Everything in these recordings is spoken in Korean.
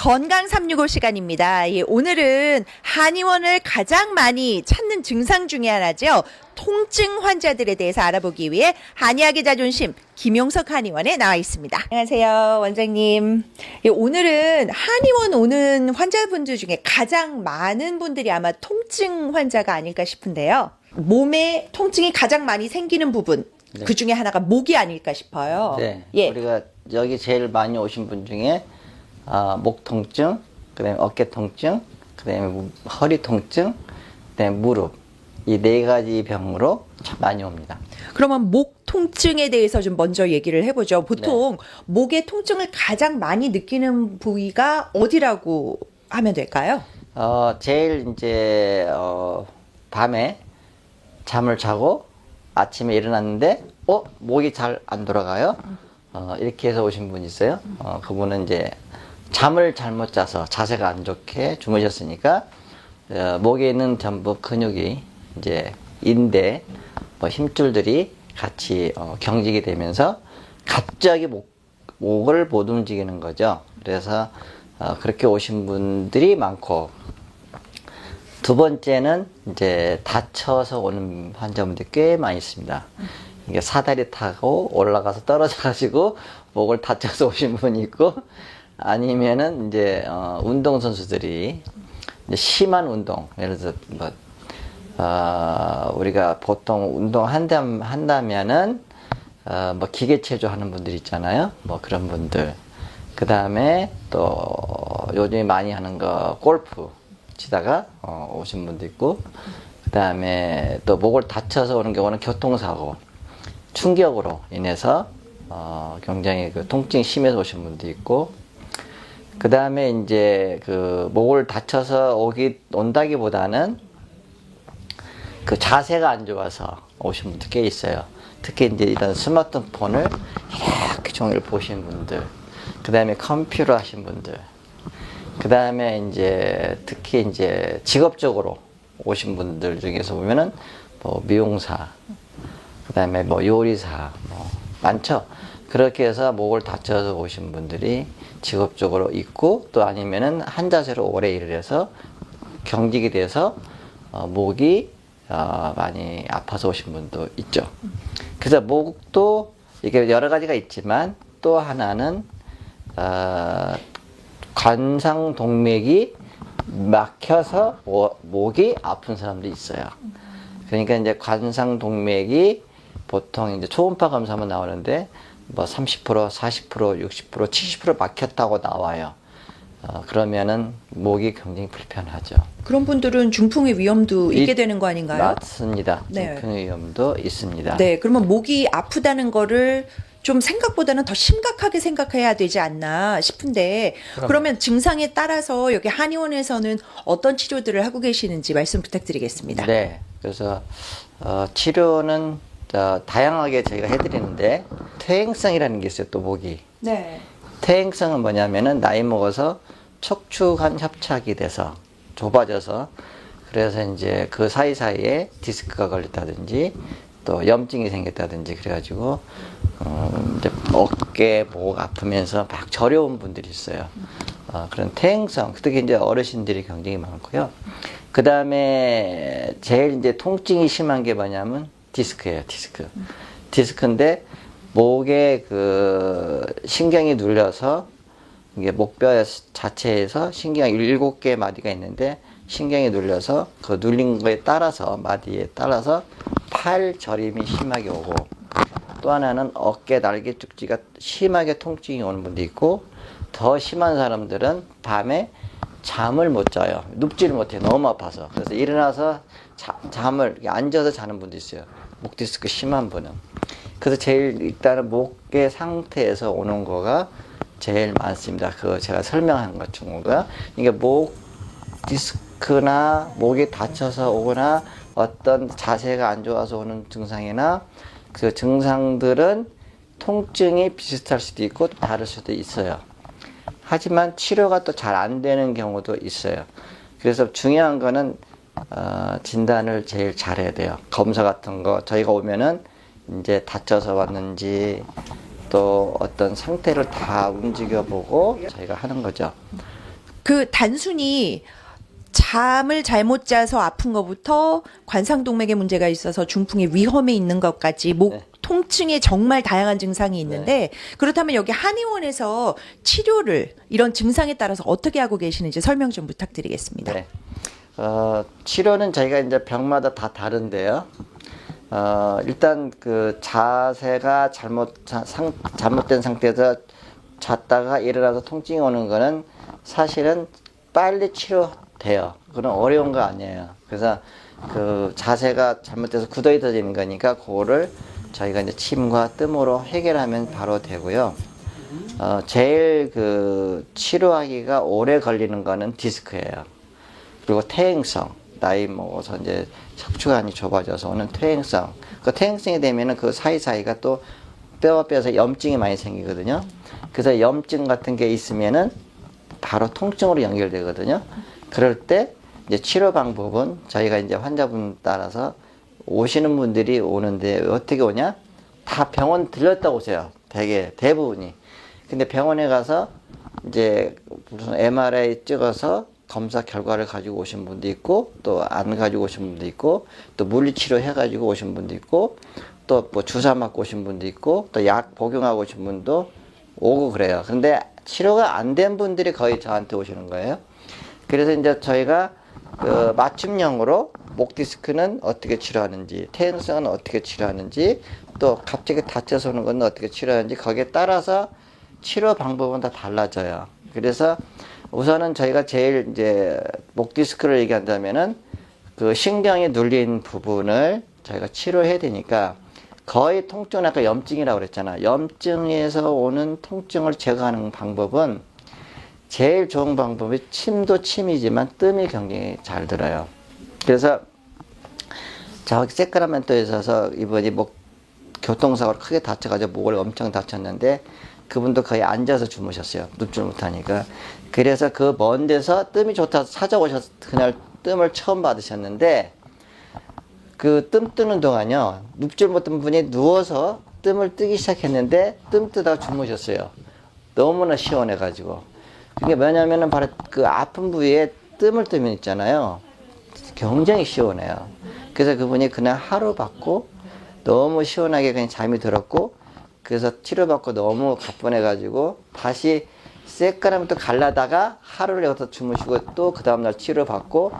건강 365 시간입니다. 예, 오늘은 한의원을 가장 많이 찾는 증상 중에 하나죠. 통증 환자들에 대해서 알아보기 위해 한의학의 자존심 김용석 한의원에 나와 있습니다. 안녕하세요, 원장님. 예, 오늘은 한의원 오는 환자분들 중에 가장 많은 분들이 아마 통증 환자가 아닐까 싶은데요. 몸에 통증이 가장 많이 생기는 부분, 네. 그 중에 하나가 목이 아닐까 싶어요. 네. 예. 우리가 여기 제일 많이 오신 분 중에 목 통증, 그다음에 어깨 통증, 그다음에 허리 통증, 그다음에 무릎, 이 네 가지 병으로 참 많이 옵니다. 그러면 목 통증에 대해서 좀 먼저 얘기를 해보죠. 보통 목의 통증을 가장 많이 느끼는 부위가 어디라고 하면 될까요? 제일 이제 밤에 잠을 자고 아침에 일어났는데 목이 잘 안 돌아가요. 이렇게 해서 오신 분이 있어요. 그분은 이제 잠을 잘못 자서 자세가 안 좋게 주무셨으니까 목에 있는 전부 근육이 이제 인대, 힘줄들이 같이 경직이 되면서 갑자기 목을 못 움직이는 거죠. 그래서 그렇게 오신 분들이 많고, 두 번째는 이제 다쳐서 오는 환자분들이 꽤 많이 있습니다. 이게 사다리 타고 올라가서 떨어져가지고 목을 다쳐서 오신 분이 있고, 아니면은 이제 운동선수들이 이제 심한 운동, 예를 들어서 우리가 보통 운동 한다면은 기계체조 하는 분들 있잖아요. 그런 분들. 그 다음에 또 요즘에 많이 하는 거 골프 치다가 오신 분도 있고, 그 다음에 또 목을 다쳐서 오는 경우는 교통사고, 충격으로 인해서 굉장히 그 통증이 심해서 오신 분도 있고, 그 다음에 이제 그 목을 다쳐서 온다기보다는 그 자세가 안 좋아서 오신 분들 꽤 있어요. 특히 이제 이런 스마트폰을 이렇게 종일 보시는 분들, 그 다음에 컴퓨터 하신 분들, 그 다음에 이제 특히 이제 직업적으로 오신 분들 중에서 보면은 미용사, 그 다음에 요리사, 많죠. 그렇게 해서 목을 다쳐서 오신 분들이 직업적으로 있고, 또 아니면은 한 자세로 오래 일을 해서 경직이 돼서 목이 많이 아파서 오신 분도 있죠. 그래서 목도 이게 여러 가지가 있지만, 또 하나는 관상동맥이 막혀서 목이 아픈 사람도 있어요. 그러니까 이제 관상동맥이 보통 이제 초음파 검사하면 나오는데 30%, 40%, 60%, 70% 막혔다고 나와요. 그러면은 목이 굉장히 불편하죠. 그런 분들은 중풍의 위험도 있게 되는 거 아닌가요? 맞습니다. 네. 중풍의 위험도 있습니다. 네, 그러면 목이 아프다는 거를 좀 생각보다는 더 심각하게 생각해야 되지 않나 싶은데, 그러면 증상에 따라서 여기 한의원에서는 어떤 치료들을 하고 계시는지 말씀 부탁드리겠습니다. 네, 그래서 치료는 다양하게 저희가 해드리는데, 퇴행성이라는 게 있어요. 또 목이 네. 퇴행성은 뭐냐면은 나이 먹어서 척추관 협착이 돼서 좁아져서, 그래서 이제 그 사이사이에 디스크가 걸렸다든지 또 염증이 생겼다든지 그래가지고 이제 어깨, 목 아프면서 막 저려온 분들이 있어요. 그런 퇴행성, 특히 이제 어르신들이 굉장히 많고요. 그 다음에 제일 이제 통증이 심한 게 뭐냐면 디스크예요. 디스크인데 목에 그 신경이 눌려서, 이게 목뼈 자체에서 신경이 7개 마디가 있는데, 신경이 눌려서 그 눌린 거에 따라서, 마디에 따라서 팔 저림이 심하게 오고, 또 하나는 어깨 날개 쪽지가 심하게 통증이 오는 분도 있고, 더 심한 사람들은 밤에 잠을 못 자요. 눕지를 못해요. 너무 아파서. 그래서 일어나서 잠을 앉아서 자는 분도 있어요. 목 디스크 심한 분은. 그래서 제일 일단은 목의 상태에서 오는 거가 제일 많습니다. 그거 제가 설명한 것 중에가, 이게 목 디스크나 목이 다쳐서 오거나 어떤 자세가 안 좋아서 오는 증상이나, 그 증상들은 통증이 비슷할 수도 있고 다를 수도 있어요. 하지만 치료가 또 잘 안 되는 경우도 있어요. 그래서 중요한 거는 진단을 제일 잘해야 돼요. 검사 같은 거 저희가 오면은 이제 다쳐서 왔는지 또 어떤 상태를 다 움직여 보고 저희가 하는 거죠. 그 단순히 잠을 잘못 자서 아픈 것부터 관상동맥에 문제가 있어서 중풍의 위험에 있는 것까지 목 네. 통증에 정말 다양한 증상이 있는데 그렇다면 여기 한의원에서 치료를 이런 증상에 따라서 어떻게 하고 계시는지 설명 좀 부탁드리겠습니다. 네. 치료는 저희가 이제 병마다 다 다른데요. 일단 그 자세가 잘못된 상태에서 잤다가 일어나서 통증이 오는 거는 사실은 빨리 치료돼요. 그건 어려운 거 아니에요. 그래서 그 자세가 잘못돼서 굳어있어지는 거니까 그거를 저희가 이제 침과 뜸으로 해결하면 바로 되고요. 제일 그 치료하기가 오래 걸리는 거는 디스크예요. 그리고 퇴행성, 나이 먹어서 이제 척추관이 좁아져서 오는 퇴행성. 그 퇴행성이 되면은 그 사이사이가 또 뼈와 뼈에서 염증이 많이 생기거든요. 그래서 염증 같은 게 있으면은 바로 통증으로 연결되거든요. 그럴 때 이제 치료 방법은 저희가 이제 환자분 따라서 오시는 분들이 오는데 어떻게 오냐? 다 병원 들렸다 오세요. 대부분이. 근데 병원에 가서 이제 무슨 MRI 찍어서 검사 결과를 가지고 오신 분도 있고 또 안 가지고 오신 분도 있고 또 물리치료 해가지고 오신 분도 있고 또 뭐 주사 맞고 오신 분도 있고 또 약 복용하고 오신 분도 오고 그래요. 근데 치료가 안 된 분들이 거의 저한테 오시는 거예요. 그래서 이제 저희가 그 맞춤형으로 목 디스크는 어떻게 치료하는지, 퇴행성은 어떻게 치료하는지, 또 갑자기 다쳐서 오는 건 어떻게 치료하는지 거기에 따라서 치료 방법은 다 달라져요. 그래서 우선은 저희가 제일 이제 목 디스크를 얘기한다면은 그 신경이 눌린 부분을 저희가 치료해야 되니까 거의 통증은 아까 염증이라고 그랬잖아. 염증에서 오는 통증을 제거하는 방법은 제일 좋은 방법이 침도 침이지만 뜸이 굉장히 잘 들어요. 그래서 저기 새카라멘토에 있어서 이분이 목 교통사고로 크게 다쳐가지고 목을 엄청 다쳤는데 그분도 거의 앉아서 주무셨어요. 눕질 못하니까. 그래서 그 먼 데서 뜸이 좋다 찾아오셔서 그날 뜸을 처음 받으셨는데 그 뜸 뜨는 동안요. 눕질 못한 분이 누워서 뜸을 뜨기 시작했는데 뜸 뜨다가 주무셨어요. 너무나 시원해가지고. 그게 뭐냐면은 바로 그 아픈 부위에 뜸을 뜨면 있잖아요. 굉장히 시원해요. 그래서 그분이 그날 하루 받고 너무 시원하게 그냥 잠이 들었고 그래서 치료받고 너무 가뿐해가지고 다시 쇳가라면 또 갈라다가 하루를 여기서 주무시고 또 그 다음날 치료받고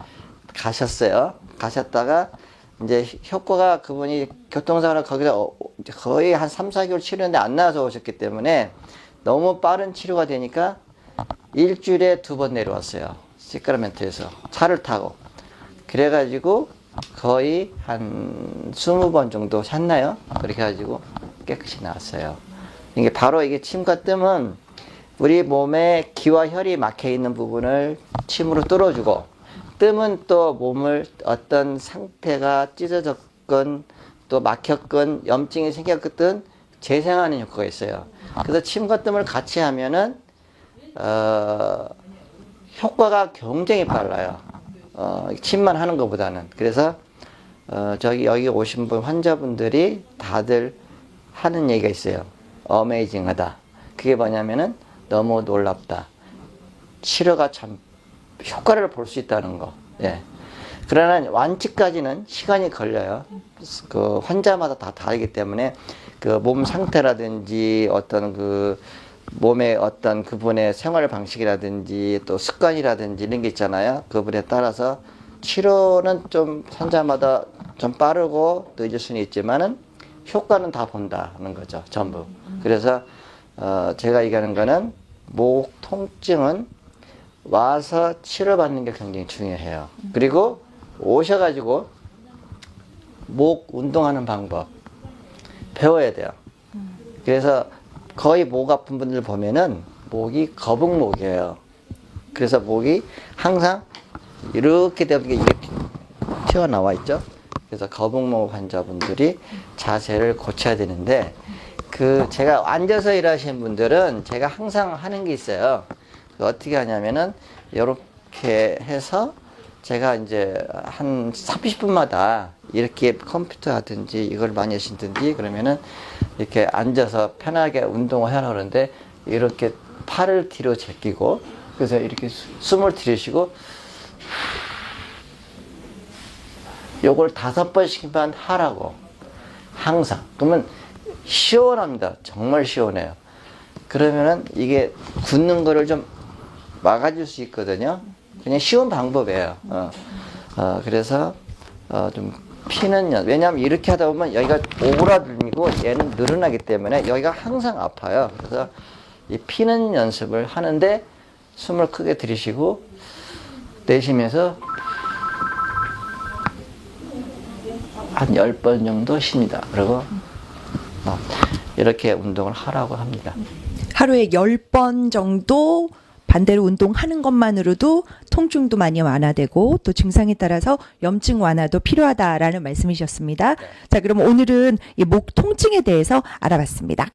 가셨어요. 가셨다가 이제 효과가 그분이 교통사고를 거기서 거의 한 3, 4개월 치료했는데 안 나와서 오셨기 때문에 너무 빠른 치료가 되니까 일주일에 2번 내려왔어요. 시카라멘토에서 차를 타고. 그래가지고 거의 한 20번 정도 샀나요? 그렇게 해가지고 깨끗이 나왔어요. 이게 바로 이게 침과 뜸은 우리 몸에 기와 혈이 막혀 있는 부분을 침으로 뚫어주고 뜸은 또 몸을 어떤 상태가 찢어졌건 또 막혔건 염증이 생겼건 재생하는 효과가 있어요. 그래서 침과 뜸을 같이 하면은 효과가 굉장히 빨라요. 침만 하는 것보다는. 그래서 여기 오신 분 환자분들이 다들 하는 얘기가 있어요. 어메이징하다. 그게 뭐냐면은 너무 놀랍다. 치료가 참 효과를 볼 수 있다는 거. 예. 그러나 완치까지는 시간이 걸려요. 그 환자마다 다 다르기 때문에 그 몸 상태라든지 어떤 그 몸의 어떤 그분의 생활 방식이라든지 또 습관이라든지 이런 게 있잖아요. 그분에 따라서 치료는 좀 환자마다 좀 빠르고 늦을 수는 있지만은 효과는 다 본다는 거죠. 전부. 그래서 제가 얘기하는 거는 목 통증은 와서 치료받는 게 굉장히 중요해요. 그리고 오셔가지고 목 운동하는 방법 배워야 돼요. 그래서 거의 목 아픈 분들 보면은 목이 거북목이에요. 그래서 목이 항상 이렇게 되면 이게 튀어나와 있죠. 그래서 거북목 환자분들이 자세를 고쳐야 되는데 그 제가 앉아서 일하시는 분들은 제가 항상 하는 게 있어요. 어떻게 하냐면은 이렇게 해서 제가 이제 한 30분마다 이렇게 컴퓨터 하든지 이걸 많이 하시든지 그러면은 이렇게 앉아서 편하게 운동을 하라 그러는데 이렇게 팔을 뒤로 제끼고 그래서 이렇게 숨을 들이쉬고 요걸 5번씩만 하라고. 항상. 그러면 시원합니다. 정말 시원해요. 그러면은 이게 굳는 거를 좀 막아줄 수 있거든요. 그냥 쉬운 방법이에요. 그래서 좀 피는 왜냐하면 이렇게 하다 보면 여기가 오그라들고 얘는 늘어나기 때문에 여기가 항상 아파요. 그래서 이 피는 연습을 하는데 숨을 크게 들이쉬고 내쉬면서 한 10번 정도 쉽니다. 그리고 이렇게 운동을 하라고 합니다. 하루에 10번 정도 반대로 운동하는 것만으로도 통증도 많이 완화되고 또 증상에 따라서 염증 완화도 필요하다라는 말씀이셨습니다. 자, 그럼 오늘은 이 목 통증에 대해서 알아봤습니다.